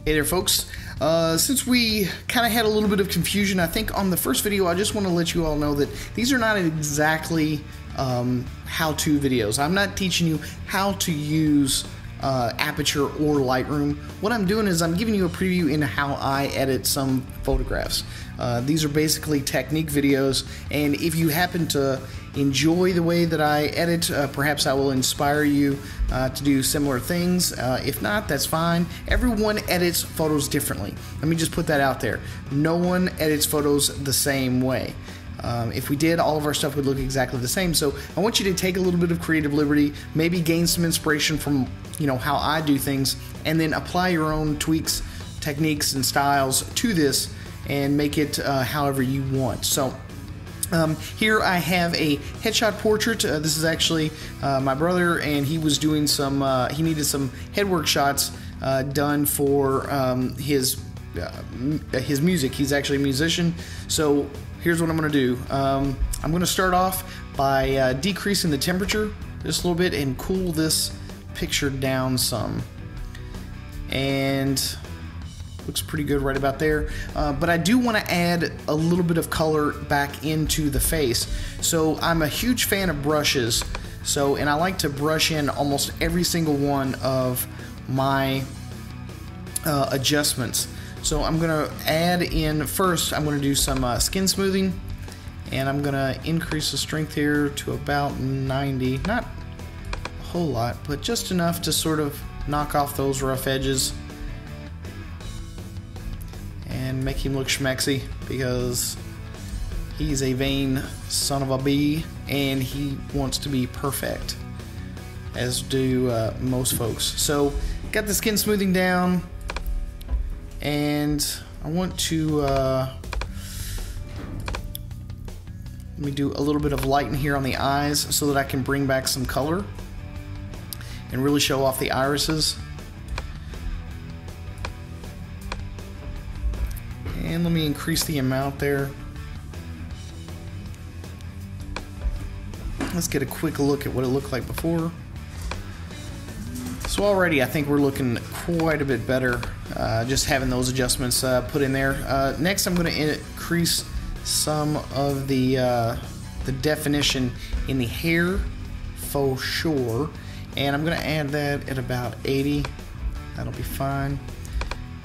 Hey there folks, since we kind of had a little bit of confusion I think on the first video, I just want to let you all know that these are not exactly how-to videos. I'm not teaching you how to use Aperture or Lightroom. What I'm doing is I'm giving you a preview into how I edit some photographs. These are basically technique videos, and if you happen to enjoy the way that I edit, perhaps I will inspire you to do similar things. If not, that's fine. Everyone edits photos differently. Let me just put that out there. No one edits photos the same way. If we did, all of our stuff would look exactly the same. So I want you to take a little bit of creative liberty, maybe gain some inspiration from how I do things, and then apply your own tweaks, techniques, and styles to this and make it however you want. So here I have a headshot portrait. This is actually my brother, and he was doing some, he needed some headwork shots done for his music. He's actually a musician. So here's what I'm going to do. I'm going to start off by decreasing the temperature just a little bit and cool this picture down some. And looks pretty good right about there. But I do want to add a little bit of color back into the face. So I'm a huge fan of brushes. And I like to brush in almost every single one of my adjustments. So I'm going to add in first, I'm going to do some skin smoothing, and I'm going to increase the strength here to about 90. Not a whole lot, but just enough to sort of knock off those rough edges and make him look schmexy, because he's a vain son of a bee and he wants to be perfect, as do most folks. So got the skin smoothing down, and I want to let me do a little bit of lighten here on the eyes so that I can bring back some color and really show off the irises. And let me increase the amount there. Let's get a quick look at what it looked like before. So already I think we're looking quite a bit better just having those adjustments put in there. Next I'm going to increase some of the definition in the hair for sure, and I'm going to add that at about 80. That'll be fine.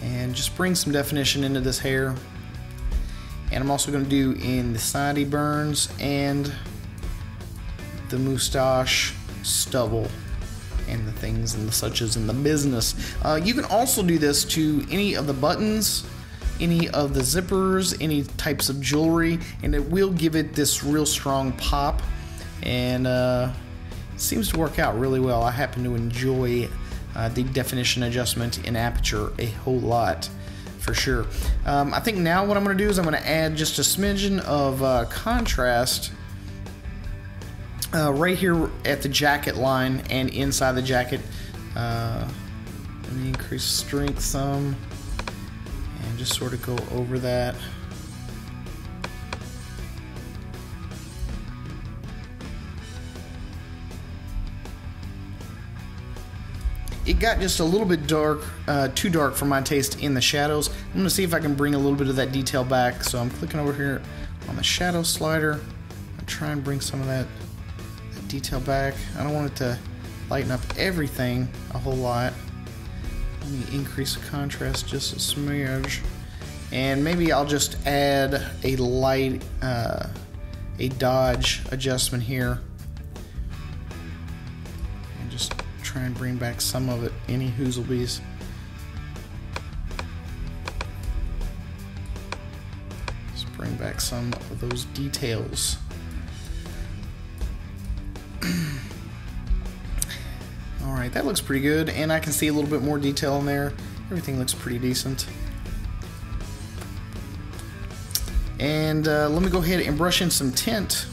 And just bring some definition into this hair. And I'm also going to do in the sideburns and the mustache stubble and the things and the suches in the business. You can also do this to any of the buttons, any of the zippers, any types of jewelry, and it will give it this real strong pop, and it seems to work out really well. I happen to enjoy the definition adjustment in Aperture a whole lot, for sure. I think now what I'm going to do is I'm going to add just a smidgen of contrast right here at the jacket line and inside the jacket. Let me increase strength some and just sort of go over that. It got just a little bit dark, too dark for my taste in the shadows. I'm going to see if I can bring a little bit of that detail back. So I'm clicking over here on the shadow slider. I'll try and bring some of that detail back. I don't want it to lighten up everything a whole lot. Let me increase the contrast just a smidge. And maybe I'll just add a light, a dodge adjustment here. And just try and bring back some of it, any hoozlebees. Just bring back some of those details. Alright, that looks pretty good, and I can see a little bit more detail in there. Everything looks pretty decent. And let me go ahead and brush in some tint.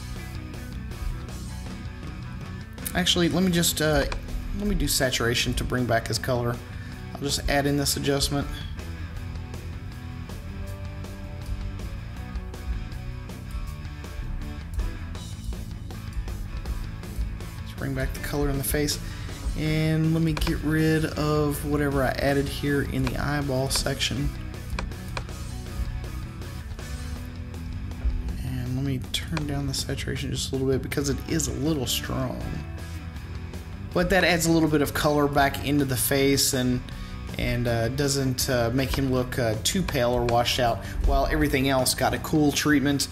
Actually, let me just let me do saturation to bring back his color. I'll just add in this adjustment. Just bring back the color in the face. And let me get rid of whatever I added here in the eyeball section. And let me turn down the saturation just a little bit because it is a little strong. But that adds a little bit of color back into the face and doesn't make him look too pale or washed out. While everything else got a cool treatment,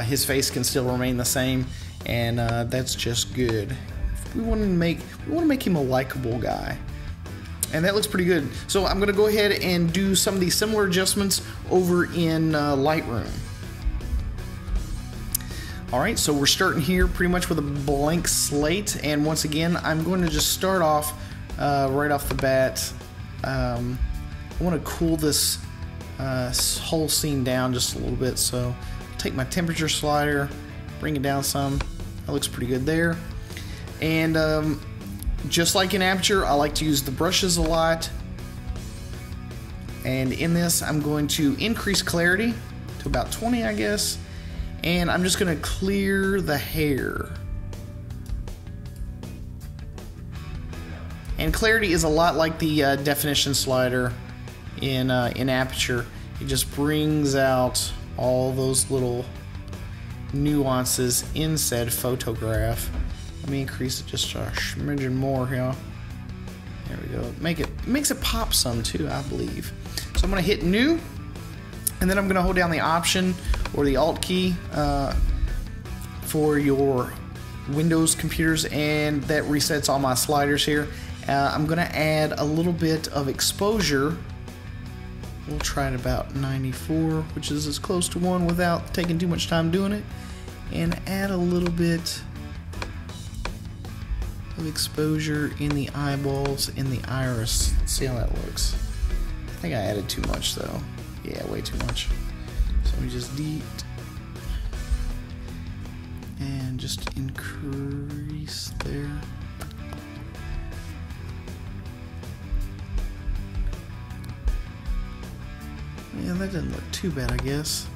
his face can still remain the same, and that's just good. We want to make him a likable guy, and that looks pretty good. So I'm going to go ahead and do some of these similar adjustments over in Lightroom. Alright, so we're starting here pretty much with a blank slate, and once again I'm going to just start off right off the bat. I want to cool this whole scene down just a little bit, so take my temperature slider, bring it down some. That looks pretty good there. And just like in Aperture, I like to use the brushes a lot, and in this I'm going to increase clarity to about 20, I guess, and I'm just going to clear the hair. And clarity is a lot like the definition slider in Aperture. It just brings out all those little nuances in said photograph. Let me increase it just a smidgen more here. There we go. It makes it pop some too, I believe. So I'm going to hit New, and then I'm going to hold down the Option or the Alt key for your Windows computers, and that resets all my sliders here. I'm going to add a little bit of exposure. We'll try it about 94, which is as close to 1 without taking too much time doing it. And add a little bit of exposure in the eyeballs, in the iris. Let's see how that looks. I think I added too much though. Yeah, way too much. So let me just delete and just increase there. Yeah, that didn't look too bad, I guess.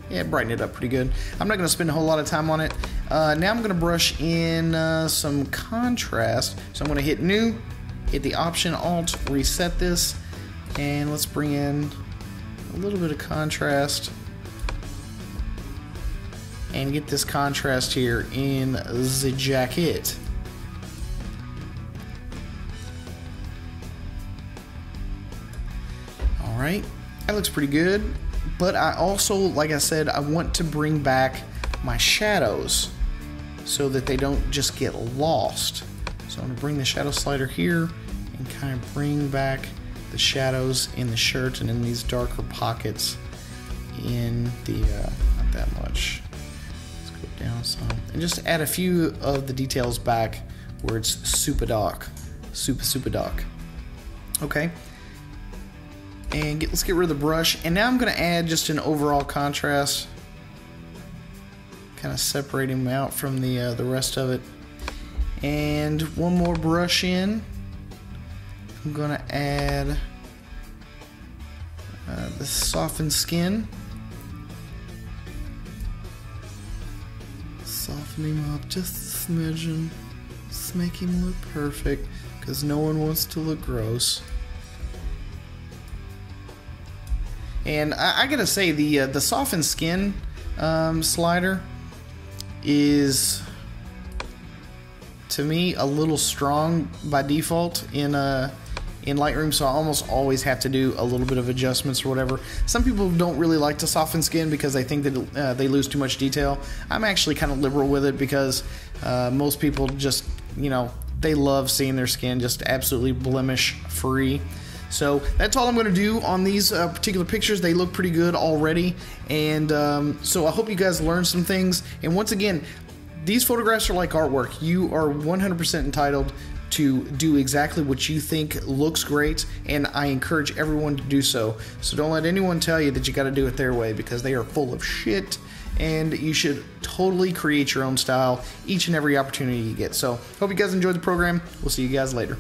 Yeah, brighten it up pretty good. I'm not going to spend a whole lot of time on it. Now I'm going to brush in some contrast. So I'm going to hit New, hit the Option, Alt, reset this, and let's bring in a little bit of contrast and get this contrast here in the jacket. Alright, that looks pretty good. But I also, like I said, I want to bring back my shadows so that they don't just get lost. So I'm going to bring the shadow slider here and kind of bring back the shadows in the shirt and in these darker pockets in the, not that much. Let's go down some. And just add a few of the details back where it's super dark. Super dark. Okay. And let's get rid of the brush, and now I'm going to add just an overall contrast, kind of separate him out from the rest of it. And one more brush in. I'm going to add the softened skin. Soften him up just a smidgen. Let's make him look perfect, because no one wants to look gross. And I gotta say, the softened skin slider is, to me, a little strong by default in Lightroom, so I almost always have to do a little bit of adjustments or whatever. Some people don't really like to soften skin because they think that they lose too much detail. I'm actually kind of liberal with it because most people just, you know, they love seeing their skin just absolutely blemish free. So that's all I'm going to do on these particular pictures. They look pretty good already, and so I hope you guys learned some things. And once again, these photographs are like artwork. You are 100% entitled to do exactly what you think looks great, and I encourage everyone to do so. So don't let anyone tell you that you got to do it their way, because they are full of shit, and you should totally create your own style each and every opportunity you get. So hope you guys enjoyed the program. We'll see you guys later.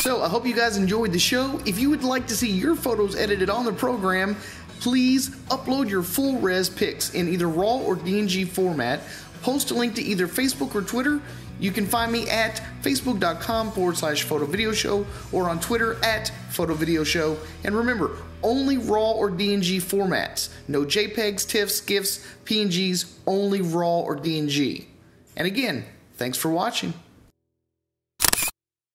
So I hope you guys enjoyed the show. If you would like to see your photos edited on the program, please upload your full res pics in either RAW or DNG format. Post a link to either Facebook or Twitter. You can find me at facebook.com/photovideoshow or on Twitter at photovideoshow. And remember, only RAW or DNG formats. No JPEGs, TIFFs, GIFs, PNGs, only RAW or DNG. And again, thanks for watching.